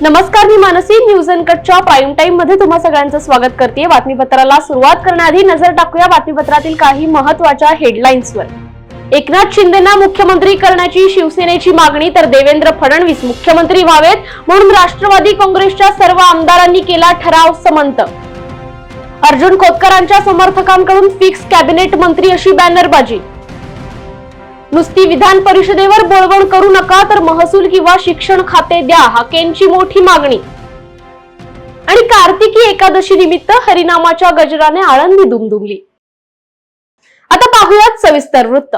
नमस्कार, मी Mansi. News अनकटच्या prime time मध्ये तुम्हा सगळ्यांचं स्वागत करते. बातमीपत्राला सुरुवात करण्याआधी नजर टाकूया बातमीपत्रातील काही महत्त्वाच्या हेडलाईन्सवर. एकनाथ शिंदेंना मुख्यमंत्री करण्याची शिवसेनेची मागणी, तर देवेंद्र फडणवीस मुख्यमंत्री व्हावेत म्हणून राष्ट्रवादी काँग्रेसच्या सर्व आमदारांनी केला ठराव संमत. अर्जुन खोतकरांच्या समर्थकांकडून फिक्स कॅबिनेट मंत्री अशी बॅनरबाजी. नुसती विधान परिषदेवर बोलवण करू नका, तर महसूल किंवा शिक्षण खाते द्या, हाकेंची मोठी मागणी. आणि कार्तिकी एकादशी निमित्त हरिनामाच्या गजराने आळंदी दुमदुमली. आता पाहूयात सविस्तर वृत्त.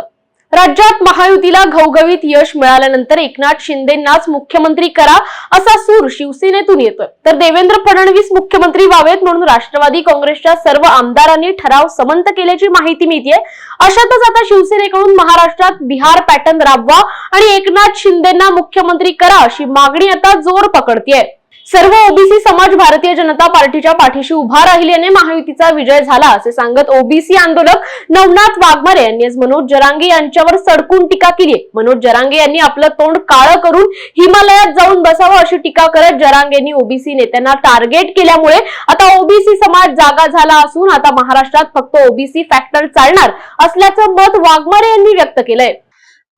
राज्यात महायुतीला घवघवीत यश मिळाल्यानंतर एकनाथ शिंदेंनाच मुख्यमंत्री करा असा सूर शिवसेनेतून येतोय, तर देवेंद्र फडणवीस मुख्यमंत्री व्हावेत म्हणून राष्ट्रवादी काँग्रेसच्या सर्व आमदारांनी ठराव संमत केल्याची माहिती मिळतेय. अशातच आता शिवसेनेकडून महाराष्ट्रात बिहार पॅटर्न राबवा आणि एकनाथ शिंदेंना मुख्यमंत्री करा अशी मागणी आता जोर पकडतेय. सर्व ओबीसी समाज भारतीय जनता पार्टीच्या पाठीशी उभा राहिल्याने महायुतीचा विजय झाला असे सांगत ओबीसी आंदोलक नवनाथ वाघमारे यांनी आज मनोज जरांगे यांच्यावर सडकून टीका केली. मनोज जरांगे यांनी आपलं तोंड काळं करून हिमालयात जाऊन बसावं अशी टीका करत जरांगेंनी ओबीसी नेत्यांना टार्गेट केल्यामुळे आता ओबीसी समाज जागा झाला असून आता महाराष्ट्रात फक्त ओबीसी फॅक्टर चालणार असल्याचं मत वाघमारे यांनी व्यक्त केलंय.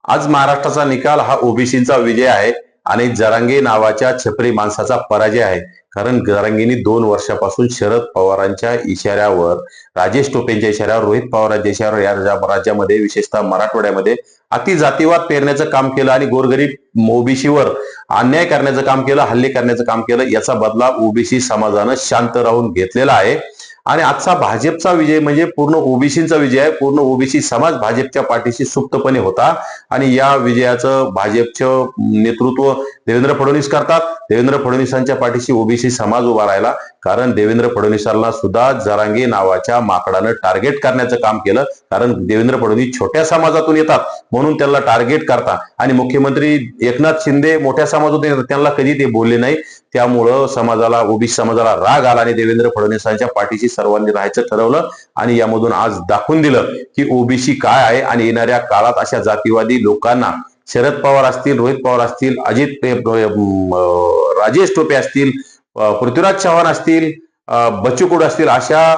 आज महाराष्ट्राचा निकाल हा ओबीसीचा विजय आहे आणि जरांगे नावाच्या छपरी माणसाचा पराजय आहे. कारण जरांगेंनी 2 वर्षापासून शरद पवारांच्या इशाऱ्यावर, राजेश टोपेंच्या इशाऱ्यावर, रोहित पवारांच्या इशाऱ्यावर या राज्यामध्ये विशेषतः मराठवाड्यामध्ये अति जातीवाद पेरण्याचं काम केलं आणि गोरगरीब ओबीसीवर अन्याय करण्याचं काम केलं, हल्ले करण्याचं काम केलं. याचा बदला ओबीसी समाजानं शांत राहून घेतलेला आहे. आणि आजचा भाजपचा विजय म्हणजे पूर्ण ओबीसीचा विजय आहे. पूर्ण ओबीसी समाज भाजपच्या पाठीशी सुप्तपणे होता आणि या विजयाचं भाजपचं नेतृत्व देवेंद्र फडणवीस करतात. देवेंद्र फडणवीसांच्या पाठीशी ओबीसी समाज उभा राहिला, कारण देवेंद्र फडणवीसांना सुद्धा जरांगे नावाच्या माकडानं टार्गेट करण्याचं काम केलं. कारण देवेंद्र फडणवीस छोट्या समाजातून येतात म्हणून त्यांना टार्गेट करतात आणि मुख्यमंत्री एकनाथ शिंदे मोठ्या समाजातून येतात, त्यांना कधी ते बोलले नाही. त्यामुळं समाजाला, ओबीसी समाजाला राग आला आणि देवेंद्र फडणवीसांच्या पाठीशी सर्वांनी राहायचं ठरवलं आणि यामधून आज दाखवून दिलं की ओबीसी काय आहे. आणि येणाऱ्या काळात अशा जातीवादी लोकांना, शरद पवार असतील, रोहित पवार असतील, राजेश टोपे असतील, पृथ्वीराज चव्हाण असतील, बच्चू कडू असतील, अशा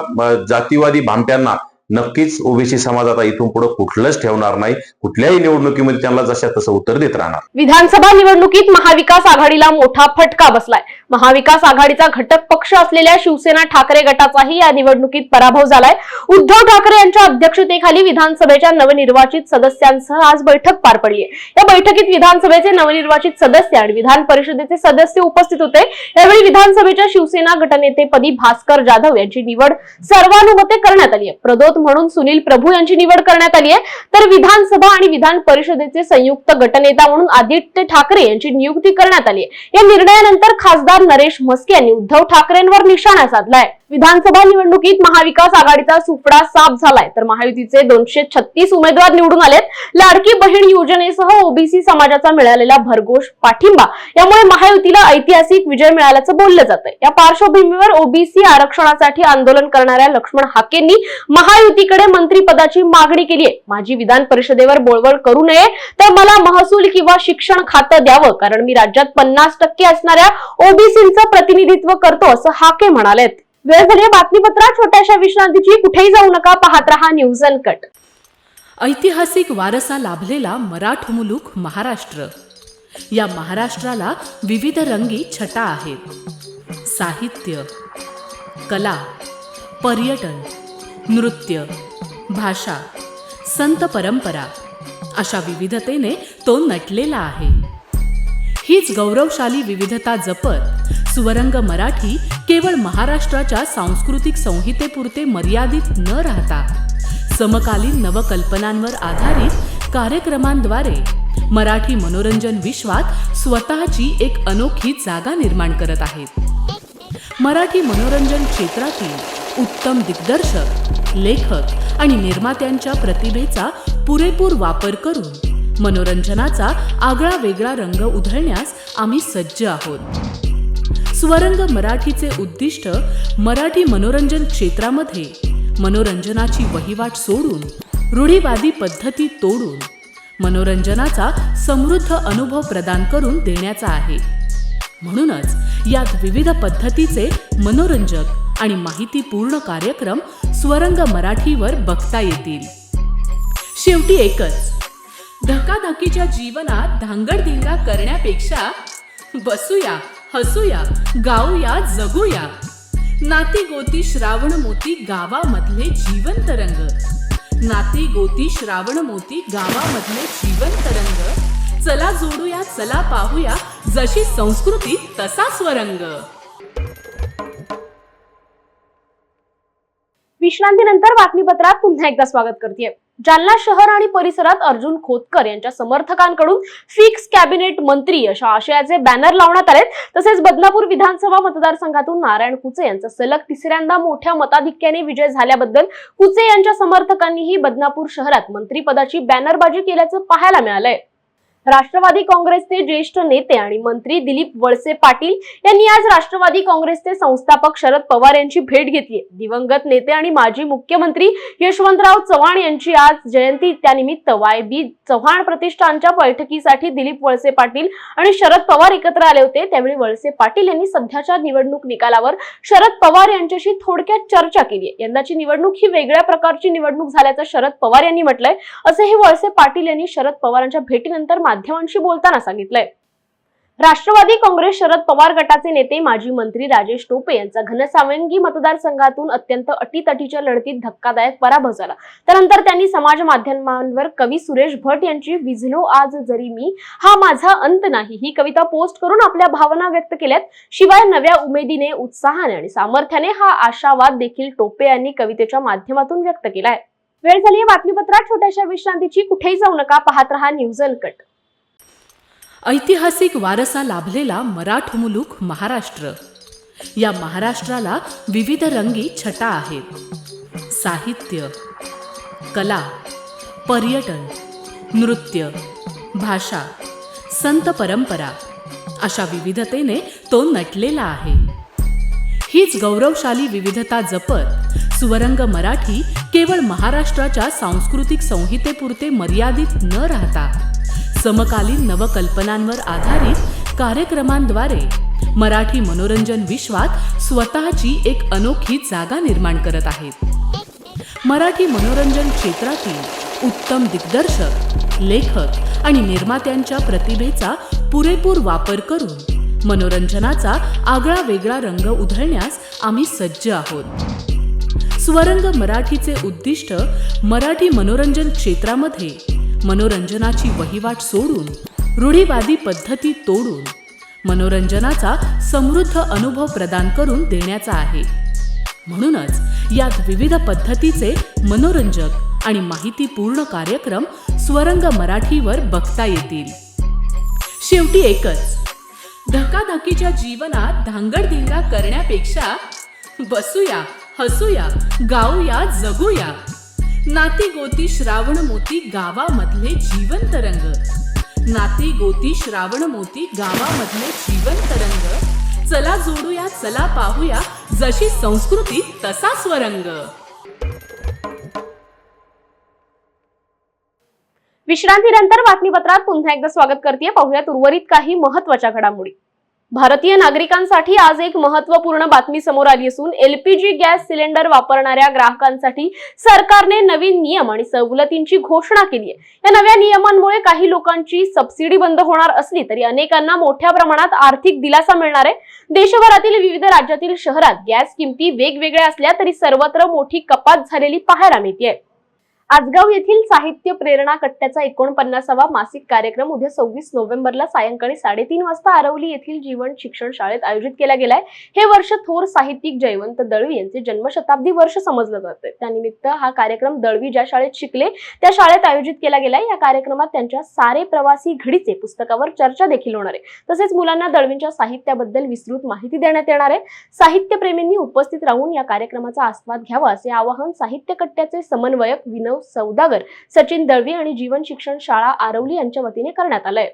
जातीवादी भामट्यांना नक्कीच ओबीसी समाज आता इथून पुढे कुठलंच ठेवणार नाही. कुठल्याही निवडणुकीमध्ये त्यांना जशा तसं उत्तर देत राहणार. विधानसभा निवडणुकीत महाविकास आघाडीला मोठा फटका बसलाय. महाविकास आघाडीचा घटक पक्ष असलेल्या शिवसेना ठाकरे गटाचाही या निवडणुकीत पराभव झालाय. उद्धव ठाकरे यांच्या अध्यक्षतेखाली विधानसभेच्या नवनिर्वाचित सदस्यांसह आज बैठक पार पडली. या बैठकीत विधानसभेचे नवनिर्वाचित सदस्य आणि विधान परिषदेचे सदस्य उपस्थित होते. यावेळी विधानसभेच्या शिवसेना गटनेतेपदी भास्कर जाधव यांची निवड सर्वानुमते करण्यात आली आहे. प्रदोत म्हणून सुनील प्रभू यांची निवड करण्यात आली आहे, तर विधानसभा आणि विधान परिषदेचे संयुक्त गटनेता म्हणून आदित्य ठाकरे यांची नियुक्ती करण्यात आली आहे. या निर्णयानंतर खासदार नरेश म्हस्के यांनी उद्धव ठाकरेंवर निशाणा साधलाय. विधानसभा निवडणुकीत महाविकास आघाडीचा सुफडा साफ झालाय, तर महायुतीचे 236 उमेदवार निवडून आलेत. लाडकी बहीण योजनेसह ओबीसी समाजाचा मिळालेला भरघोष पाठिंबा यामुळे महायुतीला ऐतिहासिक विजय मिळाल्याचं बोललं जातंय. या पार्श्वभूमीवर ओबीसी आरक्षणासाठी आंदोलन करणाऱ्या लक्ष्मण हाकेंनी महायुतीकडे मंत्रिपदाची मागणी केली आहे. माझी विधान परिषदेवर बोलवण करू नये, तर मला महसूल किंवा शिक्षण खातं द्यावं, कारण मी राज्यात 50% असणाऱ्या ओबीसींचं प्रतिनिधित्व करतो असं हाके म्हणालेत. वेळ झाली बातमीपत्रात छोट्याशा विश्रांतीची. कुठेही जाऊ नका, पाहत रहा न्यूज अनकट. ऐतिहासिक वारसा लाभलेला मराठ मुलूक महाराष्ट्र. या महाराष्ट्राला विविध रंगी छटा आहेत. साहित्य, कला, पर्यटन, नृत्य, भाषा, संत परंपरा अशा विविधतेने तो नटलेला आहे. हीच गौरवशाली विविधता जपत सुवरंग मराठी केवळ महाराष्ट्राच्या सांस्कृतिक संहितेपुरते मर्यादित न राहता समकालीन नवकल्पनांवर आधारित कार्यक्रमांद्वारे मराठी मनोरंजन विश्वात स्वतःची एक अनोखी जागा निर्माण करत आहेत. मराठी मनोरंजन क्षेत्रातील उत्तम दिग्दर्शक, लेखक आणि निर्मात्यांच्या प्रतिभेचा पुरेपूर वापर करून मनोरंजनाचा आगळा वेगळा रंग उधळण्यास आम्ही सज्ज आहोत. सुवरंग मराठीचे उद्दिष्ट मराठी मनोरंजन क्षेत्रामध्ये मनोरंजनाची वहिवाट सोडून, रूढीवादी पद्धती तोडून मनोरंजनाचा समृद्ध अनुभव प्रदान करून देण्याचा आहे. म्हणूनच यात विविध पद्धतीचे मनोरंजक आणि माहितीपूर्ण कार्यक्रम स्वरंग मराठीवर बघता येतील. शेवटी एकच, धकाधकीच्या जीवनात धांगडधिंगा करण्यापेक्षा बसूया, हसूया, गाऊया, जगूया. नाती गोती श्रावण मोती गावामधले जीवंत रंग. नाती गोती श्रावण मोती गावामधले जीवंत रंग. चला जोडूया, चला पाहूया, जशी संस्कृती तसा स्वरंग. विश्रांतीनंतर बातमीपत्रात पुन्हा एकदा स्वागत करतेय. जालना शहर आणि परिसरात अर्जुन खोतकर यांच्या समर्थकांकडून फिक्स कॅबिनेट मंत्री अशा आशयाचे बॅनर लावण्यात आले. तसेच बदनापूर विधानसभा मतदारसंघातून नारायण कुचे यांचा सलग तिसऱ्यांदा मोठ्या मताधिक्याने विजय झाल्याबद्दल कुचे यांच्या समर्थकांनीही बदनापूर शहरात मंत्रीपदाची बॅनरबाजी केल्याचं पाहायला मिळालंय. राष्ट्रवादी काँग्रेसचे ज्येष्ठ नेते आणि मंत्री दिलीप वळसे पाटील यांनी आज राष्ट्रवादी काँग्रेसचे संस्थापक शरद पवार यांची भेट घेतली. दिवंगत नेते आणि माजी मुख्यमंत्री यशवंतराव चव्हाण यांची आज जयंती, त्यानिमित्त YB चव्हाण प्रतिष्ठानच्या बैठकीसाठी दिलीप वळसे पाटील आणि शरद पवार एकत्र आले होते. त्यावेळी वळसे पाटील यांनी सध्याच्या निवडणूक निकालावर शरद पवार यांच्याशी थोडक्यात चर्चा केली. यंदाची निवडणूक ही वेगळ्या प्रकारची निवडणूक झाल्याचं शरद पवार यांनी म्हटलंय. असेही वळसे पाटील यांनी शरद पवारांच्या भेटीनंतर माध्यमांशी बोलताना सांगितलंय. राष्ट्रवादी काँग्रेस शरद पवार गटाचे नेते माजी मंत्री राजेश टोपे यांचा घनसावंगी मतदारसंघातून अत्यंत अटीतटीच्या लढतीत धक्कादायक पराभव झाला. त्यानंतर त्यांनी समाज माध्यमांवर कवी सुरेश भट यांची विझलो आज जरी मी, हा माझा अंत नाही ही कविता पोस्ट करून आपल्या भावना व्यक्त केल्यात. शिवाय नव्या उमेदीने, उत्साहाने आणि सामर्थ्याने हा आशावाद देखील टोपे यांनी कवितेच्या माध्यमातून व्यक्त केलाय. वेळ झाली आहे बातमीपत्रात छोट्याशा विश्रांतीची. कुठेही जाऊ नका, पाहत रहा न्यूज अनकट. ऐतिहासिक वारसा लाभलेला मराठ मुलूक महाराष्ट्र. या महाराष्ट्राला विविध रंगी छटा आहेत. साहित्य, कला, पर्यटन, नृत्य, भाषा, संत परंपरा अशा विविधतेने तो नटलेला आहे. हीच गौरवशाली विविधता जपत स्वरंग मराठी केवळ महाराष्ट्राच्या सांस्कृतिक संहितेपुरते मर्यादित न राहता समकालीन नवकल्पनांवर आधारित कार्यक्रमांद्वारे मराठी मनोरंजन विश्वात स्वतःची एक अनोखी जागा निर्माण करत आहेत. मराठी मनोरंजन क्षेत्रातील उत्तम दिग्दर्शक, लेखक आणि निर्मात्यांच्या प्रतिभेचा पुरेपूर वापर करून मनोरंजनाचा आगळा वेगळा रंग उधळण्यास आम्ही सज्ज आहोत. स्वरंग मराठीचे उद्दिष्ट मराठी मनोरंजन क्षेत्रामध्ये मनोरंजनाची वहिवाट सोडून, रूढीवादी पद्धती तोडून मनोरंजनाचा समृद्ध अनुभव प्रदान करून देण्याचा आहे. म्हणूनच यात विविध पद्धतीचे मनोरंजक आणि माहितीपूर्ण कार्यक्रम स्वरंग मराठीवर बघता येतील. शेवटी एकच, धकाधकीच्या जीवनात धांगडधिंगा करण्यापेक्षा बसूया, हसूया, गाऊया, जगूया. नाती गोती श्रावण मोती गावामधले जीवंत रंग. नाती गोती श्रावण मोती गावामधले जीवंत रंग. चला जोडूया, चला पाहूया, जशी संस्कृती तसा स्वरंग. विश्रांतीनंतर बातमीपत्रात पुन्हा एकदा स्वागत करतेय. पाहूयात उर्वरित काही महत्त्वाच्या घडामोडी. भारतीय नागरिकांसाठी आज एक महत्त्वपूर्ण बातमी समोर आली असून LPG गॅस सिलेंडर वापरणाऱ्या ग्राहकांसाठी सरकारने नवीन नियम आणि सवलतींची घोषणा केली आहे. या नव्या नियमांमुळे काही लोकांची सबसिडी बंद होणार असली तरी अनेकांना मोठ्या प्रमाणात आर्थिक दिलासा मिळणार आहे. देशभरातील विविध राज्यातील शहरात गॅस किमती वेगवेगळ्या असल्या तरी सर्वत्र मोठी कपात झालेली पाहायला मिळते. आजगाव येथील साहित्य प्रेरणा कट्ट्याचा 49वा मासिक कार्यक्रम उद्या 26 नोव्हेंबरला सायंकाळी 3:30 वाजता आरवली येथील जीवन शिक्षण शाळेत आयोजित केला गेलाय. हे वर्ष थोर साहित्यिक जयवंत दळवी यांचे जन्मशताब्दी वर्ष समजलं जातं. त्यानिमित्त हा कार्यक्रम दळवी ज्या शाळेत शिकले त्या शाळेत आयोजित केला गेलाय. या कार्यक्रमात त्यांच्या सारे प्रवासी घडीचे पुस्तकावर चर्चा देखील होणार आहे. तसेच मुलांना दळवींच्या साहित्याबद्दल विस्तृत माहिती देण्यात येणार आहे. साहित्यप्रेमींनी उपस्थित राहून या कार्यक्रमाचा आस्वाद घ्यावा असे आवाहन साहित्य कट्ट्याचे समन्वयक विनव सौदागर, सचिन दळवी आणि जीवन शिक्षण शाळा आरवली यांच्या वतीने करण्यात आलंय.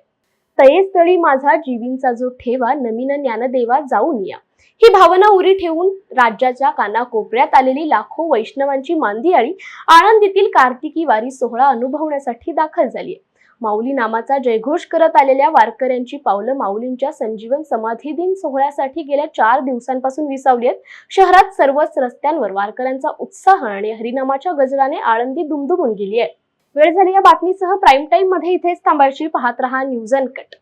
तयेस्थळी माझा जीवींचा जो ठेवा, नमीन ज्ञानदेवा जाऊन या, ही भावना उरी ठेवून राज्याच्या कानाकोपऱ्यात आलेली लाखो वैष्णवांची मांदियाळी आळंदीतील कार्तिकी वारी सोहळा अनुभवण्यासाठी दाखल झाली आहे. माऊली नामाचा जयघोष करत आलेल्या वारकऱ्यांची पावलं माऊलींच्या संजीवन समाधी दिन सोहळ्यासाठी गेल्या 4 दिवसांपासून विसावली आहेत. शहरात सर्वच रस्त्यांवर वारकऱ्यांचा उत्साह आणि हरिनामाच्या गजराने आळंदी दुमदुमून गेली आहे. वेळ झाली या बातमीसह प्राईम टाइम मध्ये इथेच थांबायची. पाहत रहा न्यूज अनकट.